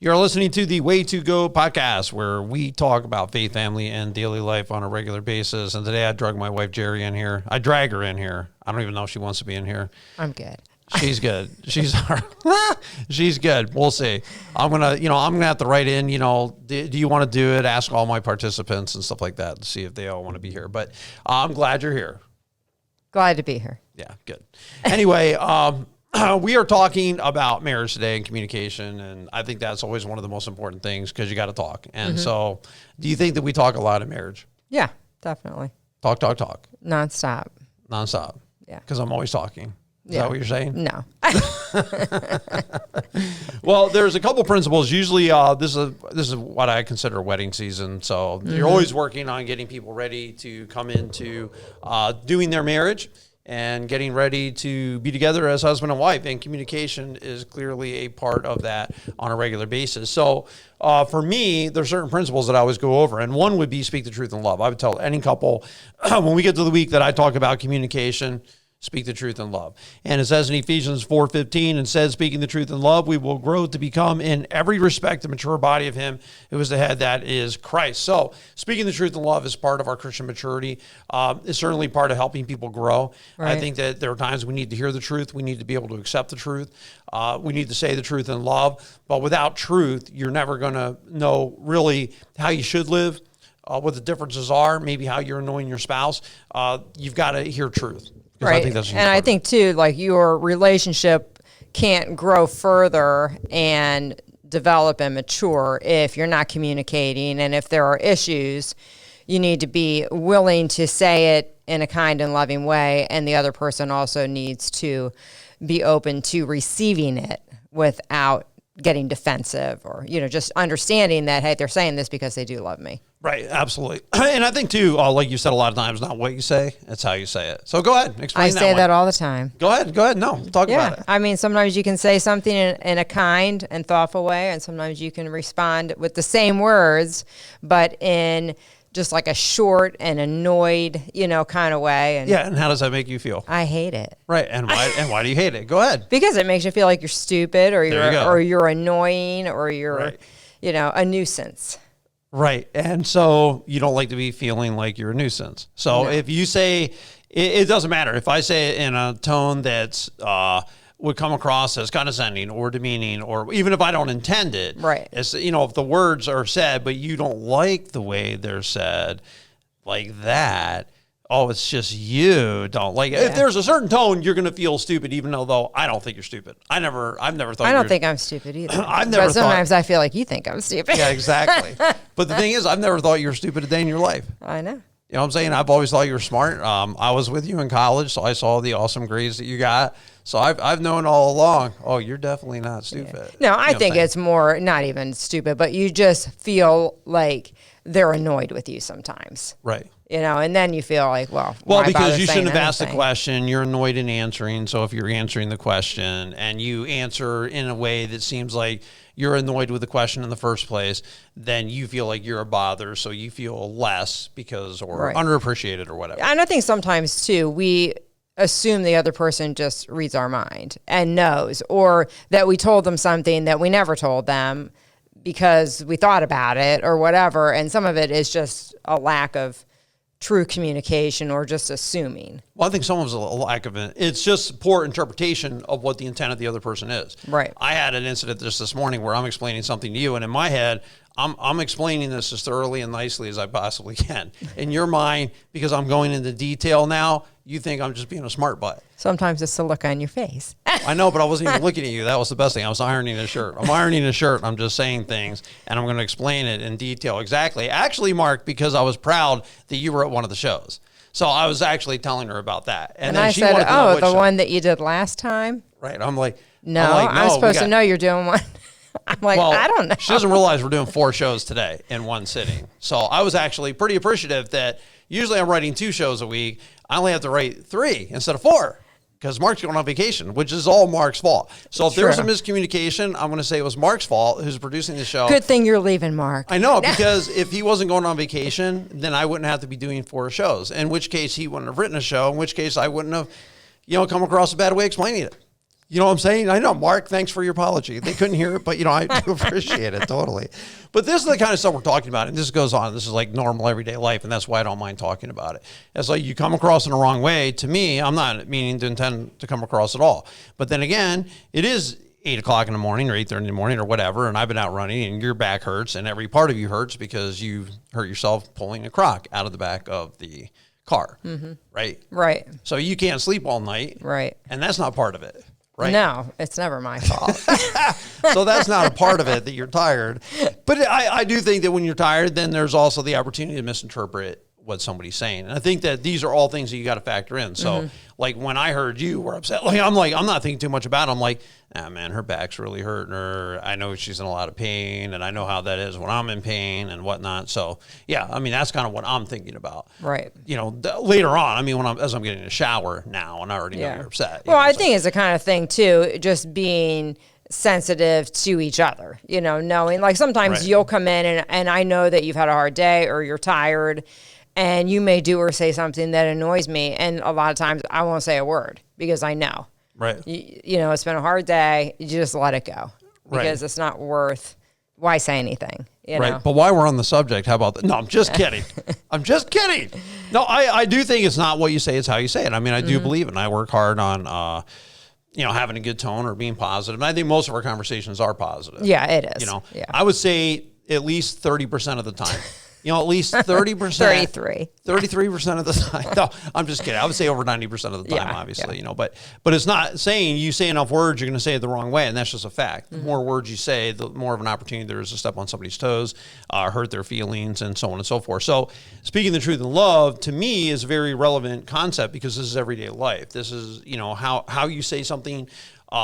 You're listening to the Way to Go podcast, where we talk about faith, family, and daily life on a regular basis. And today I drug my wife, Jeri, in here. I drag her in here. I don't even know if she wants to be in here. I'm good. She's good. She's good. We'll see. I'm gonna have to write in, do you want to do it? Ask all my participants and stuff like that and see if they all want to be here. But I'm glad you're here. Glad to be here. Yeah, good. Anyway, we are talking about marriage today and communication, and I think that's always one of the most important things because you got to talk. And so, do you think that we talk a lot in marriage? Yeah, definitely. Talk. Nonstop. Yeah. Because I'm always talking. Is that what you're saying? No. Well, there's a couple principles. Usually, this is what I consider wedding season. So you're always working on getting people ready to come into doing their marriage and getting ready to be together as husband and wife. And communication is clearly a part of that on a regular basis. So for me, there's certain principles that I always go over. And one would be speak the truth in love. I would tell any couple when we get to the week that I talk about communication, speak the truth in love. And it says in Ephesians 4:15, and says, speaking the truth in love, we will grow to become in every respect the mature body of him who is the head, that is Christ. So speaking the truth in love is part of our Christian maturity. It's certainly part of helping people grow. Right. I think that there are times we need to hear the truth. We need to be able to accept the truth. We need to say the truth in love. But without truth, you're never going to know really how you should live, what the differences are, maybe how you're annoying your spouse. You've got to hear truth. Right. I think too, like your relationship can't grow further and develop and mature if you're not communicating. And if there are issues, you need to be willing to say it in a kind and loving way. And the other person also needs to be open to receiving it without getting defensive or, just understanding that, hey, they're saying this because they do love me. Right, absolutely. And I think, too, like you said a lot of times, not what you say, it's how you say it. So go ahead, explain that. I say that all the time. Go ahead. No, talk about it. I mean, sometimes you can say something in a kind and thoughtful way, and sometimes you can respond with the same words, but in just like a short and annoyed, kind of way. And and how does that make you feel? I hate it. Right, and why do you hate it? Go ahead. Because it makes you feel like you're stupid, or you're annoying, or you're, a nuisance. Right, and so you don't like to be feeling like you're a nuisance. So if you say, it doesn't matter. If I say it in a tone that's would come across as condescending or demeaning, or even if I don't intend it, right? It's, if the words are said, but you don't like the way they're said, like that. Oh, it's just you don't like it. If there's a certain tone, you're going to feel stupid, even though I don't think you're stupid. I've never thought. I don't think I'm stupid either. But sometimes I feel like you think I'm stupid. Yeah, exactly. But the thing is, I've never thought you were stupid a day in your life. I know. You know what I'm saying? I've always thought you were smart. I was with you in college, so I saw the awesome grades that you got. So I've known all along, oh, you're definitely not stupid. Yeah. No, I think it's more, not even stupid, but you just feel like they're annoyed with you sometimes. Right. And then you feel like, well, because you shouldn't have asked the question. You're annoyed in answering. So if you're answering the question and you answer in a way that seems like you're annoyed with the question in the first place, then you feel like you're a bother. So you feel less underappreciated or whatever. And I think sometimes too, we assume the other person just reads our mind and knows, or that we told them something that we never told them because we thought about it or whatever. And some of it is just a lack of true communication or just assuming. Well, I think some of it's a lack of it. It's just poor interpretation of what the intent of the other person is. Right. I had an incident just this morning where I'm explaining something to you, and in my head, I'm explaining this as thoroughly and nicely as I possibly can. In your mind, because I'm going into detail now, you think I'm just being a smart butt. Sometimes it's the look on your face. I know, but I wasn't even looking at you. That was the best thing. I was ironing a shirt. I'm ironing a shirt. I'm just saying things, and I'm going to explain it in detail exactly. Actually, Mark, because I was proud that you were at one of the shows. So I was actually telling her about that. And then she said, the one that you did last time? Right. I'm like, I'm supposed to know you're doing one. I'm like, well, I don't know. She doesn't realize we're doing 4 shows today in one sitting. So I was actually pretty appreciative that usually I'm writing 2 shows a week. I only have to write 3 instead of 4 because Mark's going on vacation, which is all Mark's fault. So if there was a miscommunication, I'm going to say it was Mark's fault, who's producing the show. Good thing you're leaving, Mark. I know, because if he wasn't going on vacation, then I wouldn't have to be doing 4 shows, in which case he wouldn't have written a show, in which case I wouldn't have, come across a bad way explaining it. You know what I'm saying? I know, Mark, thanks for your apology. They couldn't hear it, but, I do appreciate it totally. But this is the kind of stuff we're talking about, and this goes on. This is like normal everyday life, and that's why I don't mind talking about it. It's like you come across in the wrong way. To me, I'm not meaning to intend to come across at all. But then again, it is 8 o'clock in the morning or 8:30 in the morning or whatever, and I've been out running, and your back hurts, and every part of you hurts because you hurt yourself pulling a crock out of the back of the car, right? Right. So you can't sleep all night, Right. and that's not part of it. Right. No, it's never my fault. So that's not a part of it that you're tired. But I do think that when you're tired, then there's also the opportunity to misinterpret what somebody's saying. And I think that these are all things that you got to factor in. So like when I heard you were upset, I'm not thinking too much about it. I'm like, man, her back's really hurting her. I know she's in a lot of pain, and I know how that is when I'm in pain and whatnot. So yeah, I mean, that's kind of what I'm thinking about. Right. Later on, I mean, as I'm getting in the shower now, and I already know you're upset. Well, I think it's the kind of thing too, just being sensitive to each other, knowing like sometimes you'll come in and I know that you've had a hard day or you're tired, and you may do or say something that annoys me. And a lot of times I won't say a word because I know. Right. It's been a hard day. You just let it go because it's not worth, why say anything? Right. But while we're on the subject, how about that? No, I'm just kidding. I'm just kidding. No, I do think it's not what you say, it's how you say it. I mean, I do believe it. And I work hard on, having a good tone or being positive. And I think most of our conversations are positive. Yeah, it is. I would say at least 30% of the time. At least 30%. 33% of the time. No, I'm just kidding. I would say over 90% of the time, obviously, but it's not saying you say enough words, you're going to say it the wrong way. And that's just a fact. The more words you say, the more of an opportunity there is to step on somebody's toes, hurt their feelings, and so on and so forth. So speaking the truth in love, to me, is a very relevant concept because this is everyday life. This is, how you say something.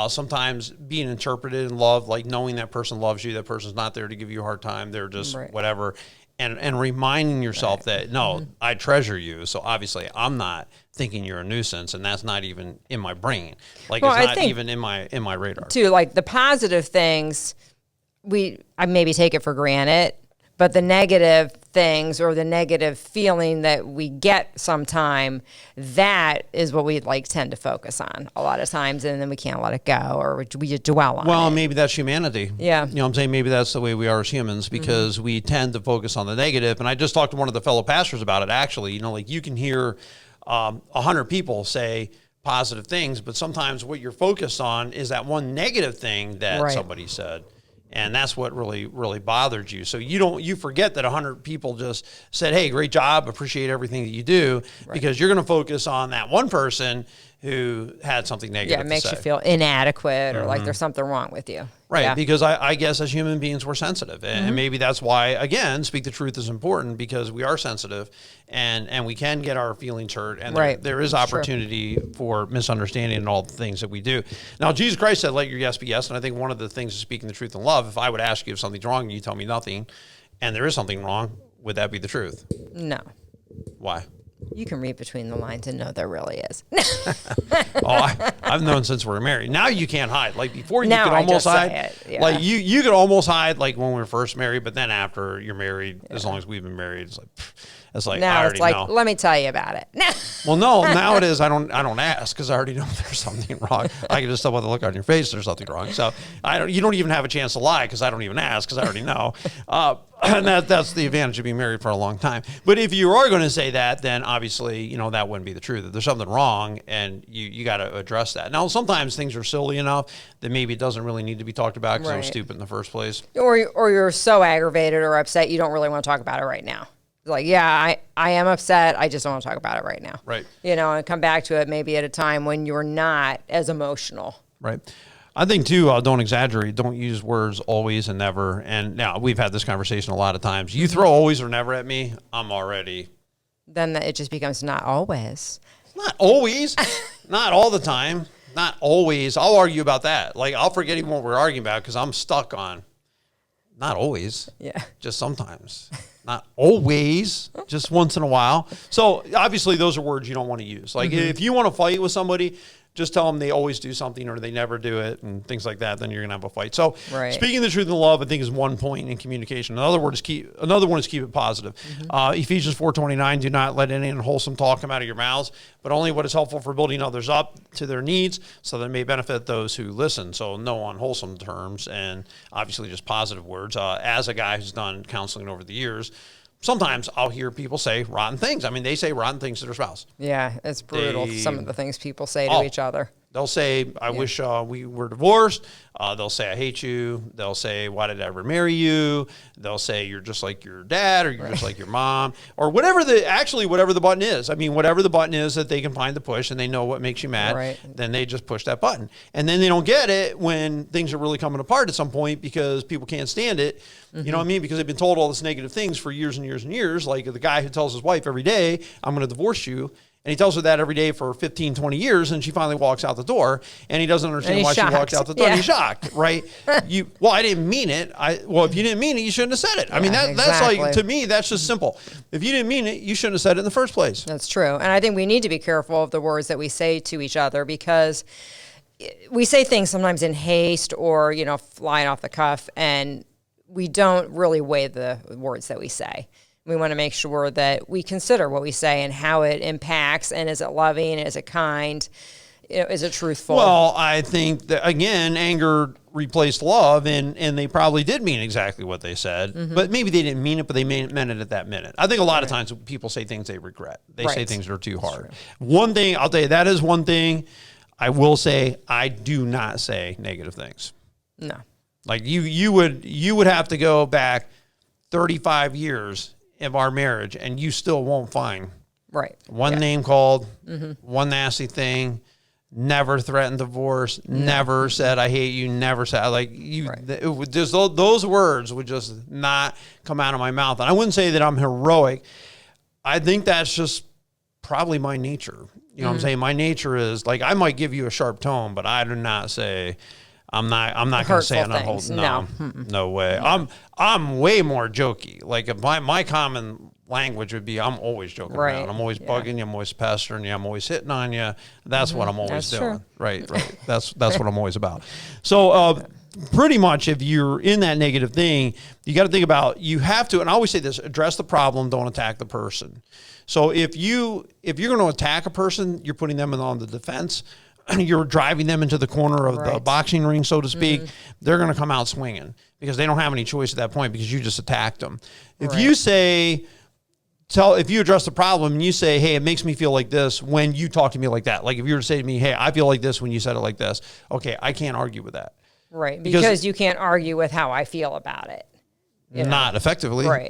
Sometimes being interpreted in love, like knowing that person loves you, that person's not there to give you a hard time. They're just whatever. And reminding yourself that, no, I treasure you. So obviously I'm not thinking you're a nuisance, and that's not even in my brain. Like it's not even in my radar. Too, like the positive things, I maybe take it for granted, but the negative things or the negative feeling that we get sometime, that is what we tend to focus on a lot of times, and then we can't let it go or we just dwell on it. Well, maybe that's humanity. Yeah. I'm saying maybe that's the way we are as humans because we tend to focus on the negative. And I just talked to one of the fellow pastors about it, actually. You can hear 100 people say positive things, but sometimes what you're focused on is that one negative thing that somebody said. And that's what really, really bothered you. So you forget that 100 people just said, hey, great job, appreciate everything that you do, because you're going to focus on that one person who had something negative to say. Yeah, it makes you feel inadequate or like there's something wrong with you. Right, because I guess as human beings, we're sensitive. And maybe that's why, again, speak the truth is important because we are sensitive and we can get our feelings hurt. And there is opportunity for misunderstanding and all the things that we do. Now, Jesus Christ said, let your yes be yes. And I think one of the things is speaking the truth in love. If I would ask you if something's wrong and you tell me nothing and there is something wrong, would that be the truth? No. Why? You can read between the lines and know there really is. I've known since we were married. Now you can't hide. Like before, you now could almost hide. Yeah. Like you could almost hide, like when we were first married. But then after you're married, as long as we've been married, it's like now I already know. Let me tell you about it. Well, no. Now it is. I don't ask because I already know there's something wrong. I can just tell by the look on your face there's something wrong. So you don't even have a chance to lie because I don't even ask because I already know. And that's the advantage of being married for a long time. But if you are going to say that, then obviously, that wouldn't be the truth. If there's something wrong and you got to address that. Now, sometimes things are silly enough that maybe it doesn't really need to be talked about because it was stupid in the first place. Or you're so aggravated or upset, you don't really want to talk about it right now. Like, yeah, I am upset. I just don't want to talk about it right now. Right. And come back to it maybe at a time when you're not as emotional. Right. I think, too, don't exaggerate. Don't use words always and never. And now we've had this conversation a lot of times. You throw always or never at me, I'm already. Then it just becomes not always. Not always. Not all the time. Not always. I'll argue about that. Like, I'll forget even what we're arguing about because I'm stuck on not always. Yeah. Just sometimes. Not always. Just once in a while. So, obviously, those are words you don't want to use. Like, if you want to fight with somebody, just tell them they always do something or they never do it and things like that, then you're going to have a fight. So speaking the truth in love, I think, is one point in communication. Another one is keep it positive. Ephesians 4:29, do not let any unwholesome talk come out of your mouths, but only what is helpful for building others up to their needs so that it may benefit those who listen. So no unwholesome terms, and obviously just positive words. As a guy who's done counseling over the years, sometimes I'll hear people say rotten things. I mean, they say rotten things to their spouse. Yeah, it's brutal, some of the things people say to each other. They'll say, I wish we were divorced. They'll say, I hate you. They'll say, why did I ever marry you? They'll say, you're just like your dad, or you're just like your mom, or whatever the button is. I mean, whatever the button is that they can find to push and they know what makes you mad, then they just push that button. And then they don't get it when things are really coming apart at some point because people can't stand it. You know what I mean? Because they've been told all this negative things for years and years and years, like the guy who tells his wife every day, I'm going to divorce you. And he tells her that every day for 15, 20 years, and she finally walks out the door, and he doesn't understand why she walks out the door. And he's shocked, right? Well, I didn't mean it. Well, if you didn't mean it, you shouldn't have said it. I mean, that's like, to me, that's just simple. If you didn't mean it, you shouldn't have said it in the first place. That's true. And I think we need to be careful of the words that we say to each other, because we say things sometimes in haste or, flying off the cuff, and we don't really weigh the words that we say. We want to make sure that we consider what we say and how it impacts, and is it loving, is it kind, is it truthful? Well, I think that, again, anger replaced love, and they probably did mean exactly what they said, but maybe they didn't mean it, but they meant it at that minute. I think a lot of times people say things they regret. They say things that are too hard. One thing, I'll tell you, that is one thing I will say, I do not say negative things. No. Like you would have to go back 35 years of our marriage, and you still won't find one name called, one nasty thing, never threatened divorce, never said I hate you, never said just those words would just not come out of my mouth. And I wouldn't say that I'm heroic. I think that's just probably my nature. You know what I'm saying? My nature is like, I might give you a sharp tone, but I do not say, I'm not going to say I'm not holding. No way. I'm way more jokey. Like, if my common language would be, I'm always joking around. I'm always bugging you. I'm always pestering you. I'm always hitting on you. That's what I'm always doing. True. Right. That's what I'm always about. So pretty much, if you're in that negative thing, you got to think about, you have to, and I always say this, address the problem, don't attack the person. So if you're going to attack a person, you're putting them on the defense. You're driving them into the corner of the boxing ring, so to speak. They're going to come out swinging because they don't have any choice at that point because you just attacked them. If you say, if you address the problem and you say, hey, it makes me feel like this when you talk to me like that. Like if you were to say to me, hey, I feel like this when you said it like this. Okay, I can't argue with that. Right, because you can't argue with how I feel about it. Not effectively. Right,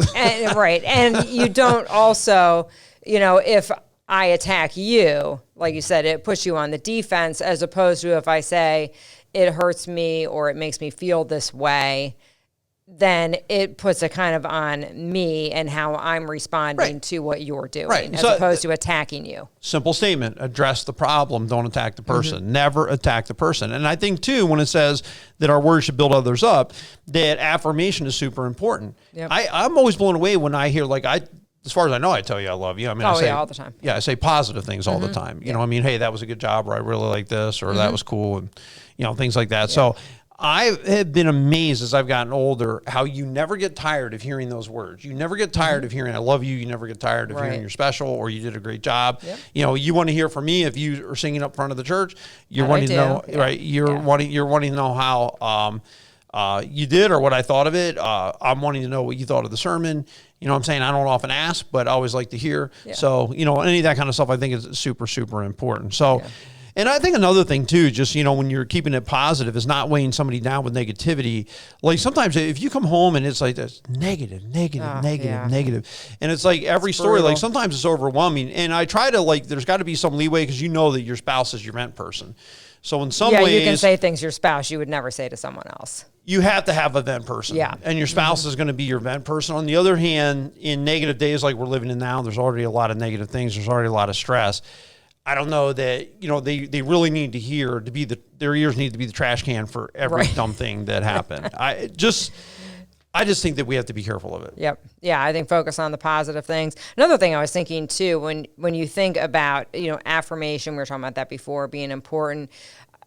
and you don't also, if I attack you, like you said, it puts you on the defense, as opposed to if I say it hurts me or it makes me feel this way, then it puts it kind of on me and how I'm responding to what you're doing, as opposed to attacking you. Simple statement, address the problem, don't attack the person. Never attack the person. And I think, too, when it says that our words should build others up, that affirmation is super important. Yep. I'm always blown away when I hear, as far as I know, I tell you I love you. I mean, I say all the time. Yeah, I say positive things all the time. You know, I mean, hey, that was a good job, or I really like this, or that was cool, and things like that. Yeah. So I have been amazed as I've gotten older how you never get tired of hearing those words. You never get tired of hearing I love you. You never get tired of hearing you're special or you did a great job. Yep. You want to hear from me if you are singing up front of the church. You're wanting to know, right? You're wanting to know how you did or what I thought of it. I'm wanting to know what you thought of the sermon. You know what I'm saying? I don't often ask, but I always like to hear. Yeah. So, any of that kind of stuff I think is super, super important. So, and I think another thing too, just, when you're keeping it positive, is not weighing somebody down with negativity. Like sometimes if you come home and it's like this negative. And it's like every story, like sometimes it's overwhelming. And I try to there's got to be some leeway because that your spouse is your vent person. So in some ways, you can say things your spouse you would never say to someone else. You have to have a vent person. Yeah. And your spouse is going to be your vent person. On the other hand, in negative days like we're living in now, there's already a lot of negative things. There's already a lot of stress. I don't know that, they really need to hear their ears need to be the trash can for every dumb thing that happened. I just think that we have to be careful of it. Yep. Yeah, I think focus on the positive things. Another thing I was thinking too, when you think about, affirmation, we were talking about that before, being important.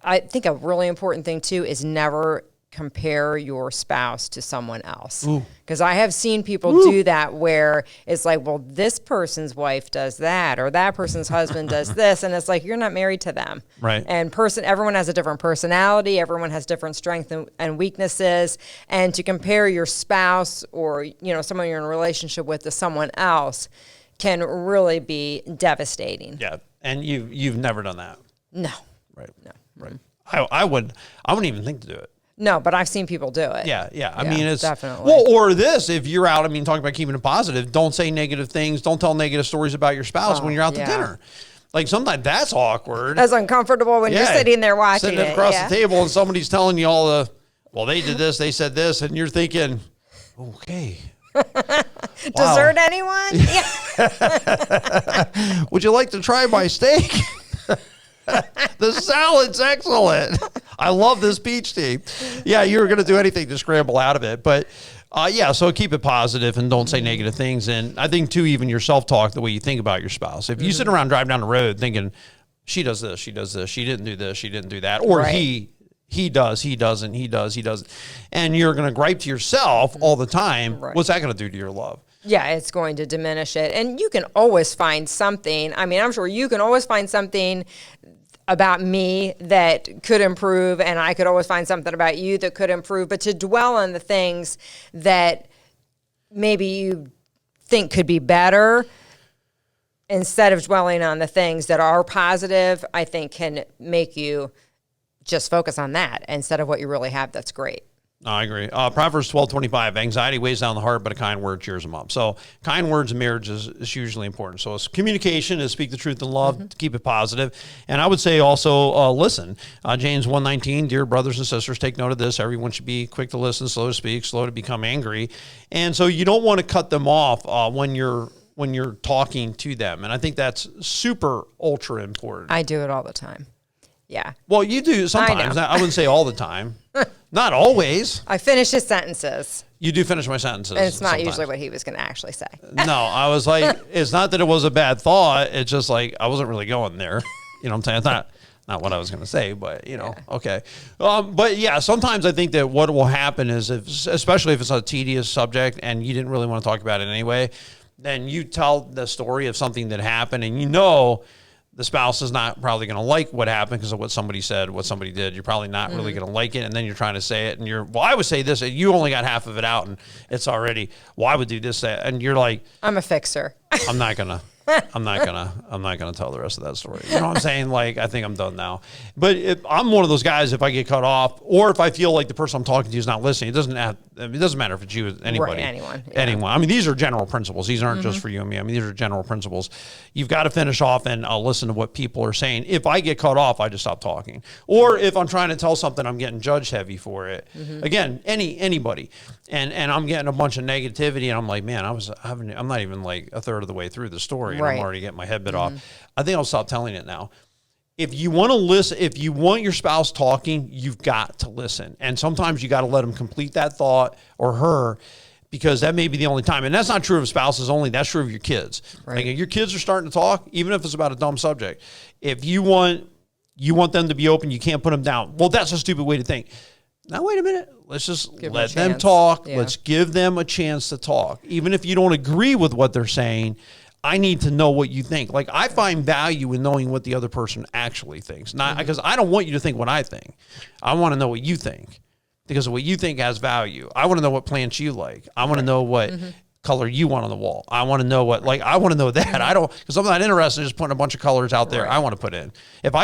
I think a really important thing too is never compare your spouse to someone else. Because I have seen people do that where it's like, well, this person's wife does that, or that person's husband does this, and it's like, you're not married to them. Right. And everyone has a different personality, everyone has different strengths and weaknesses, and to compare your spouse or someone you're in a relationship with to someone else can really be devastating. Yeah, and you've never done that. No. Right. No. Right. I wouldn't even think to do it. No, but I've seen people do it. Yeah. I mean, it's definitely. Well, or this, if you're out, talking about keeping it positive, don't say negative things. Don't tell negative stories about your spouse when you're out to dinner. Like sometimes that's awkward. That's uncomfortable when you're sitting there watching sitting across the table and somebody's telling you all they did this, they said this, and you're thinking, okay. Dessert, anyone? Yeah. Would you like to try my steak? The salad's excellent. I love this peach tea. Yeah, you were going to do anything to scramble out of it. But so keep it positive and don't say negative things. And I think, too, even your self-talk, the way you think about your spouse. If you sit around driving down the road thinking, she does this, she does this, she didn't do this, she didn't do that, or he does, he doesn't, he does, he doesn't, and you're going to gripe to yourself all the time, what's that going to do to your love? Yeah, it's going to diminish it. And you can always find something. I'm sure you can always find something about me that could improve, and I could always find something about you that could improve. But to dwell on the things that maybe you think could be better instead of dwelling on the things that are positive, I think can make you just focus on that instead of what you really have that's great. I agree. Proverbs 12:25, anxiety weighs down the heart, but a kind word cheers them up. So kind words in marriage is hugely important. So it's communication is speak the truth in love, to keep it positive. And I would say also listen. James 1:19, dear brothers and sisters, take note of this. Everyone should be quick to listen, slow to speak, slow to become angry. And so you don't want to cut them off when you're talking to them. And I think that's super ultra important. I do it all the time. Yeah. Well, you do sometimes. I wouldn't say all the time. Not always. I finish his sentences. You do finish my sentences. And it's not usually what he was going to actually say. No, I was like, it's not that it was a bad thought. It's just like, I wasn't really going there. You know what I'm saying? It's not what I was going to say, but okay. But yeah, sometimes I think that what will happen is especially if it's a tedious subject and you didn't really want to talk about it anyway, then you tell the story of something that happened and the spouse is not probably going to like what happened because of what somebody said, what somebody did. You're probably not really going to like it. And then you're trying to say it and I would say this, and you only got half of it out and it's already, I would do this, that. And you're like, I'm a fixer. I'm not going to tell the rest of that story. You know what I'm saying? Like, I think I'm done now. But I'm one of those guys, if I get cut off or if I feel like the person I'm talking to is not listening, it doesn't matter if it's you, anybody. Right, anyone. These are general principles. These aren't just for you and me. These are general principles. You've got to finish off and I'll listen to what people are saying. If I get cut off, I just stop talking. Or if I'm trying to tell something, I'm getting judge heavy for it. Again, anybody. And I'm getting a bunch of negativity and I'm like, man, I'm not even like a third of the way through the story. And I'm already getting my head bit off. I think I'll stop telling it now. If you want to listen, if you want your spouse talking, you've got to listen. And sometimes you got to let them complete that thought or her, because that may be the only time. And that's not true of spouses only. That's true of your kids. Right. Like if your kids are starting to talk, even if it's about a dumb subject, if you want them to be open, you can't put them down. Well, that's a stupid way to think. Now, wait a minute. Let's just let them talk. Yeah. Let's give them a chance to talk. Even if you don't agree with what they're saying, I need to know what you think. Like, I find value in knowing what the other person actually thinks. Not because I don't want you to think what I think. I want to know what you think, because what you think has value. I want to know what plants you like. I want to know what color you want on the wall. I want to know I want to know that. I don't, because I'm not interested in just putting a bunch of colors out there I want to put in. If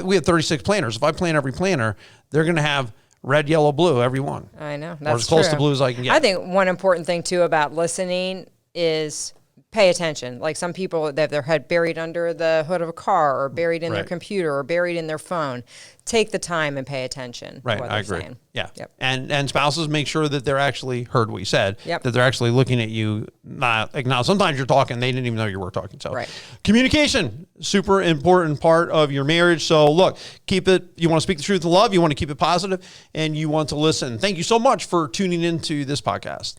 we have 36 planters. If I plant every planter, they're going to have red, yellow, blue, every one. I know. That's or as close to blue as I can get. I think one important thing too about listening is pay attention. Like some people, they have their head buried under the hood of a car or buried in their computer or buried in their phone. Take the time and pay attention. Right, to what I they're agree. saying. Yeah. Yep. And spouses, make sure that they're actually heard what you said, Yep. that they're actually looking at you. Not like now, sometimes you're talking, they didn't even know you were talking. So communication, super important part of your marriage. So look, keep it, you want to speak the truth in love, you want to keep it positive, and you want to listen. Thank you so much for tuning into this podcast.